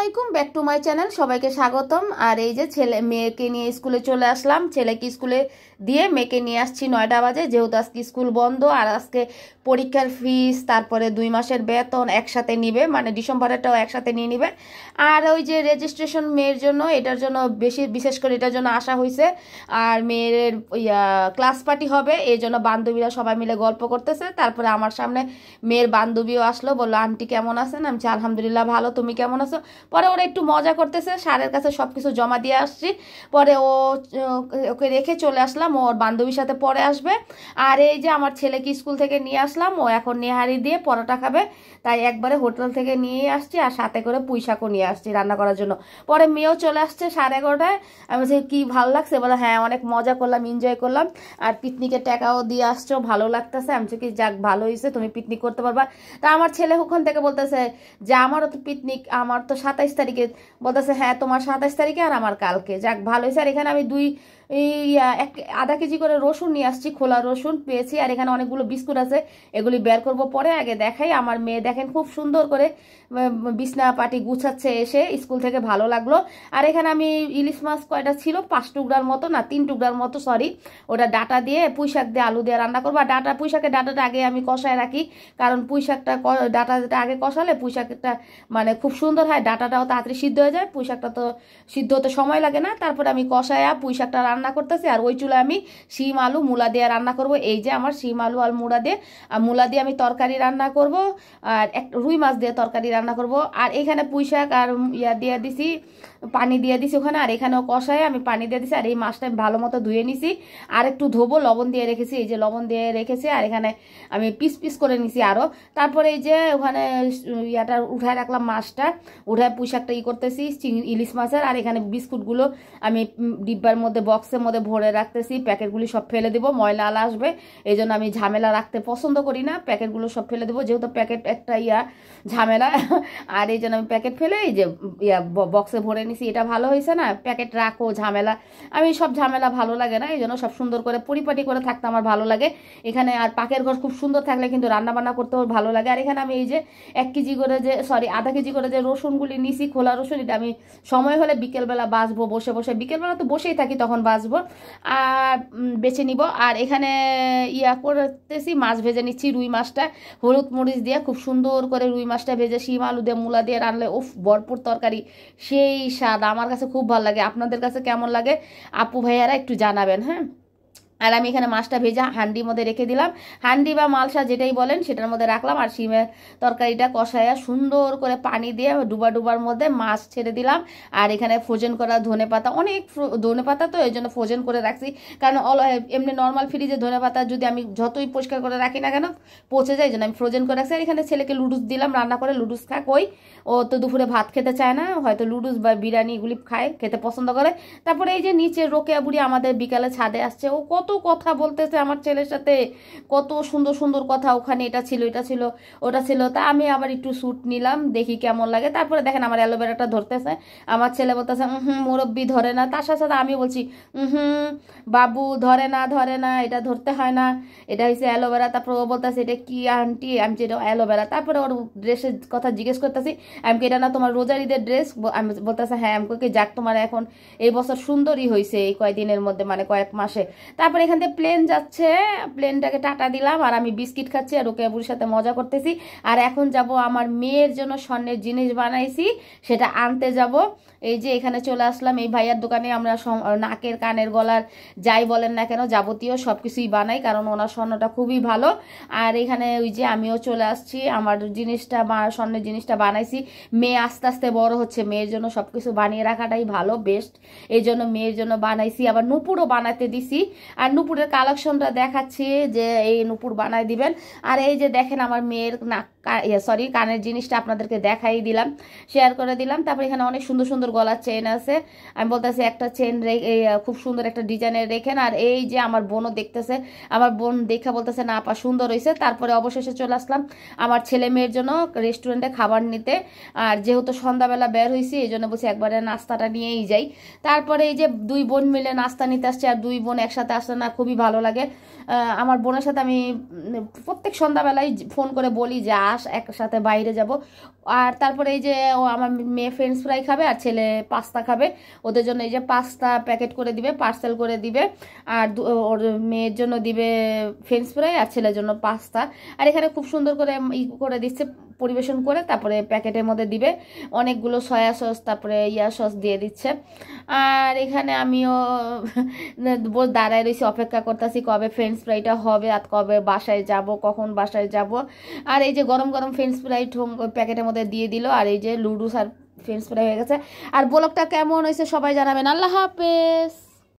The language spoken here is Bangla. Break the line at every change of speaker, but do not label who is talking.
আলাইকুম, ব্যাক টু মাই চ্যানেল। সবাইকে স্বাগতম। আর এই যে ছেলে মেয়েকে নিয়ে স্কুলে চলে আসলাম। ছেলেকে স্কুলে দিয়ে মেয়েকে নিয়ে আসছি 9টা বাজে, যেহেতু আজকে স্কুল বন্ধ। আর আজকে পরীক্ষার ফিস, তারপরে 2 মাসের বেতন একসাথে নিবে, মানে ডিসেম্বরেরটাও একসাথে নিয়ে নিবে। আর ওই যে রেজিস্ট্রেশন মেয়ের জন্য, এটার জন্য বিশেষ করে এটার জন্য আসা হয়েছে। আর মেয়ের ক্লাস পার্টি হবে, এই জন্য বান্ধবীরা সবাই মিলে গল্প করতেছে। তারপরে আমার সামনে মেয়ের বান্ধবীও আসলো, বললো আন্টি কেমন আছেন? আমি বলছি আলহামদুলিল্লাহ ভালো, তুমি কেমন আছো? পরে ওরা একটু মজা করতেছে, স্যারের কাছে সব কিছু জমা দিয়ে আসছি। পরে ওকে রেখে চলে আসলাম, ওর বান্ধবীর সাথে পরে আসবে। আর এই যে আমার ছেলেকে স্কুল থেকে নিয়ে আসলাম, ও এখন নেহারি দিয়ে পরোটা খাবে, তাই একবারে হোটেল থেকে নিয়ে আসছি। আর সাথে করে পুঁই শাকও নিয়ে আসছি রান্না করার জন্য। পরে মেয়েও চলে আসছে 11:30টায়। আমি বলছি কি ভালো লাগছে? বলে হ্যাঁ অনেক মজা করলাম, এনজয় করলাম। আর পিকনিকের টাকাও দিয়ে আসছো, ভালো লাগতেছে। আমি বলছি কি যাক ভালো হয়েছে, তুমি পিকনিক করতে পারবা। তা আমার ছেলে ওখান থেকে বলতেছে যে আমারও তো পিকনিক, আমার তো 27 তারিখে। বলতেছে হ্যাঁ তোমার 27 তারিখে আর আমার কালকে। যাক ভালো হয়েছে। আর এখানে আমি আধা কেজি করে রসুন নিয়ে আসছি, খোলা রসুন পেয়েছি। আর এখানে অনেকগুলো বিস্কুট আছে, এগুলি বের করব পরে। আগে দেখাই আমার মেয়ে, দেখেন খুব সুন্দর করে বিছনা পাটি গুছাচ্ছে এসে স্কুল থেকে, ভালো লাগলো। আর এখানে আমি ইলিশ মাছ কয়টা ছিল, 5 টুকরার মতো, না 3 টুকরার মতো, সরি। ওটা ডাটা দিয়ে পুঁই শাক দিয়ে আলু দিয়ে রান্না করবো। আর পুঁই শাকের ডাটাটা আগে আমি কষায় রাখি, কারণ পুঁই শাকটা ডাটাটা আগে কষালে পুঁই শাকটা মানে খুব সুন্দর হয়, ডাটাটাও তাড়াতাড়ি সিদ্ধ হয়ে যায়, পুঁই শাকটা তো সিদ্ধ হতে সময় লাগে না। তারপরে আমি কষায়া পুঁই শাকটা রান্না করতেছি। আর ওই চুলায় আমি শিম আলু মূলা দিয়ে রান্না করব। এই যে আমার শিম আলু আর মূলা দিয়ে আমি তরকারি রান্না করব। আর রুই মাছ দিয়ে তরকারি রান্না করব। আর এখানে পুঁই শাক আর দিয়ে দিছি, পানি দিয়ে দিছি ওখানে। আর এখানেও কষায় আমি পানি দিয়ে দিছি। আর এই মাছটা আমি ভালো মতো ধুয়ে নিছি, আর একটু ধোবো, লবণ দিয়ে রেখেছি। এই যে লবণ দিয়ে রেখেছি। আর এখানে আমি পিস পিস করে নিছি আরও। তারপরে এই যে ওখানে উঠায় রাখলাম, মাছটা উঠায় পুঁই শাকটা করতেছি ইলিশ মাছের। আর এখানে বিস্কুটগুলো আমি ডিব্বার মধ্যে বক্সের মধ্যে ভরে রাখতেছি, প্যাকেটগুলি সব ফেলে দেবো, ময়লা আলা আসবে। এই জন্য আমি ঝামেলা রাখতে পছন্দ করি না, প্যাকেটগুলো সব ফেলে দেবো, যেহেতু প্যাকেট একটা ঝামেলা। আর এই জন্য আমি প্যাকেট ফেলে এই যে বক্সে ভরে নিছি। এটা ভালো হয়েছে না, প্যাকেট রাখো ঝামেলা, আমি সব ঝামেলা ভালো লাগে না। এই জন্য সব সুন্দর করে পরিপাটি করে থাকতে আমার ভালো লাগে এখানে। আর পাকের ঘর খুব সুন্দর থাকলে কিন্তু রান্না বান্না করতেও ভালো লাগে। আর এখানে আমি এই যে 1 কেজি করে যে আধা কেজি করে যে রসুনগুলি নিছি, খোলা রসুন, এটা আমি সময় হলে বিকেলবেলা বাছবো, বসে বসে, বিকেলবেলা তো বসেই থাকি, তখন বাছবো আর বেছে নিব। আর এখানে করতেছি, মাছ ভেজে নিচ্ছি, রুই মাছটা হলুদ মরিচ দিয়ে খুব সুন্দর করে রুই মাছটা ভেজে শিম আলু দিয়ে মূলা দিয়ে রান্নলে উফ ভরপুর তরকারি, সেই স্বাদ। আমার কাছে খুব ভালো লাগে, আপনাদের কাছে কেমন লাগে আপু ভাইয়ারা একটু জানাবেন। হ্যাঁ, আর আমি এখানে মাছটা ভেজা হান্ডির মধ্যে রেখে দিলাম, হান্ডি বা মালসা যেটাই বলেন সেটার মধ্যে রাখলাম। আর শিমের তরকারিটা কষায়া সুন্দর করে পানি দিয়ে ডুবার মধ্যে মাছ ছেড়ে দিলাম। আর এখানে ফ্রোজেন করা ধনেপাতা, অনেক ধনেপাতা, তো এই জন্য ফ্রোজেন করে রাখছি, কারণ এমনি নর্মাল ফ্রিজে ধনেপাতা যদি আমি যতই পরিষ্কার করে রাখি না কেন পচে যায়, এই জন্য আমি ফ্রোজেন করে রাখছি। আর এখানে ছেলেকে লুডুস দিলাম, রান্না করে লুডুস খাক। ও তো দুপুরে ভাত খেতে চায় না, হয়তো লুডুস বা বিরিয়ানি এগুলি খায়, খেতে পছন্দ করে। তারপরে এই যে নিচে রোকেয়া বুড়ি আমাদের বিকালে ছাদে আসছে, ও কত কথা বলতেছে আমার ছেলের সাথে, কত সুন্দর সুন্দর কথা, ওখানে এটা ছিল, এটা ছিল, ওটা ছিল। তা আমি আবার একটু শ্যুট নিলাম, দেখি কেমন লাগে। তারপরে দেখেন আমার অ্যালোভেরাটা ধরতেছে, আমার ছেলে বলতেছে মুরব্বি ধরে না। তার সাথে সাথে আমি বলছি বাবু ধরে না, এটা ধরতে হয় না, এটা হচ্ছে অ্যালোভেরা। তারপর ও বলতেছে এটা কি আন্টি? আমি যেটা অ্যালোভেরা। তারপরে ওর ড্রেসের কথা জিজ্ঞেস করতেছি, আমি এটা না তোমার রোজার ঈদের ড্রেস? আমি বলতেছে হ্যাঁ। আমি কি যাক তোমার এখন এই বছর সুন্দরই হয়েছে এই কয়েকদিনের মধ্যে, মানে কয়েক মাসে। তারপরে এখান থেকে প্লেন যাচ্ছে, প্লেনটাকে টাটা দিলাম। আর আমি বিস্কিট খাচ্ছি আর ওকে বুড়ির সাথে মজা করতেছি। আর এখন যাব আমার মেয়ের জন্য স্বর্ণের জিনিস বানাইছি, সেটা আনতে যাব। এই যে এখানে চলে আসলাম, এই ভাইয়ার দোকানে আমরা নাকের কানের গলার যাই বলেন না কেন যাবতীয় সব কিছুই বানাই, কারণ ওনার স্বর্ণটা খুবই ভালো। আর এখানে ওই যে আমিও চলে আসছি, আমার জিনিসটা স্বর্ণের জিনিসটা বানাইছি। মেয়ে আস্তে আস্তে বড় হচ্ছে, মেয়ের জন্য সব কিছু বানিয়ে রাখাটাই ভালো, বেস্ট। এই জন্য মেয়ের জন্য বানাইছি, আবার নুপুরও বানাতে দিছি। আর নুপুরের কালেকশনটা দেখাচ্ছি যে এই নুপুর বানায় দিবেন। আর এই যে দেখেন আমার মেয়ের কানের জিনিসটা আপনাদেরকে দেখাই দিলাম, শেয়ার করে দিলাম। তারপর এখানে অনেক সুন্দর সুন্দর গলার চেন আছে, আমি বলতেছি একটা চেন খুব সুন্দর একটা ডিজাইনের রেখেন। আর এই যে আমার বোনও দেখতেছে, আমার বোন দেখা বলতেছে না আপা সুন্দর হয়েছে। তারপরে অবশেষে চলে আসলাম আমার ছেলে মেয়ের জন্য রেস্টুরেন্টে খাবার নিতে। আর যেহেতু সন্ধ্যাবেলা বের হয়েছি এই জন্য বলছি একবারে নাস্তাটা নিয়েই যাই। তারপরে এই যে 2 বোন মিলে নাস্তা নিতে আসছে, আর 2 বোন একসাথে আসলে না খুবই ভালো লাগে। আমার বোনের সাথে আমি প্রত্যেক সন্ধ্যাবেলায় ফোন করে বলি যে একসাথে বাইরে যাব। আর তারপরে এই যে ও আমার মেয়ে ফ্রেঞ্চ ফ্রাই খাবে আর ছেলে পাস্তা খাবে, ওদের জন্য এই যে পাস্তা প্যাকেট করে দিবে, পার্সেল করে দিবে। আর ওর মেয়ের জন্য দিবে ফ্রেঞ্চ ফ্রাই আর ছেলের জন্য পাস্তা। আর এখানে খুব সুন্দর করে করে দিচ্ছে পরিবেশন করে, তারপরে প্যাকেটের মধ্যে দিবে অনেকগুলো সয়া সস, তারপরে সস দিয়ে দিচ্ছে। আর এখানে আমিও দাঁড়ায় রয়েছি, অপেক্ষা করতেছি কবে ফ্রেঞ্চ ফ্রাইটা হবে আর কবে বাসায় যাব, কখন বাসায় যাব। আর এই যে গরম গরম ফ্রেঞ্চ ফ্রাই প্যাকেটের মধ্যে দিয়ে দিল, আর এই যে লুডুস আর ফ্রেঞ্চ ফ্রাই হয়ে গেছে। আর ব্লগটা কেমন হয়েছে সবাই জানাবেন। আল্লাহ হাফেজ।